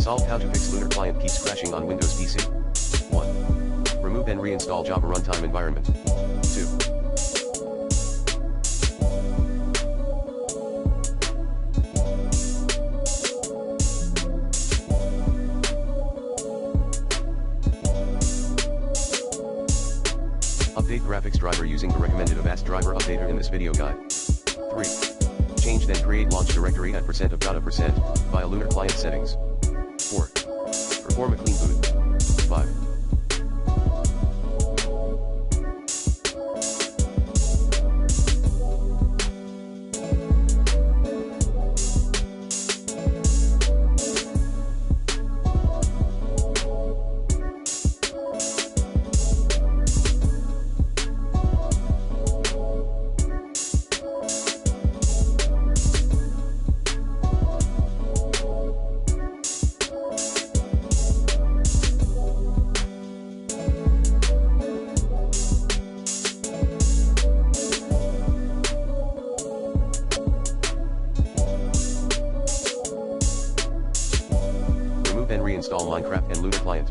Solve how to fix Lunar Client keeps crashing on Windows PC. 1. Remove and reinstall Java runtime environment. 2. Update graphics driver using the recommended Avast driver updater in this video guide. 3. Change then create launch directory at % of data % via Lunar Client settings. 4. Perform a clean boot. 5. And reinstall Minecraft and Lunar Client.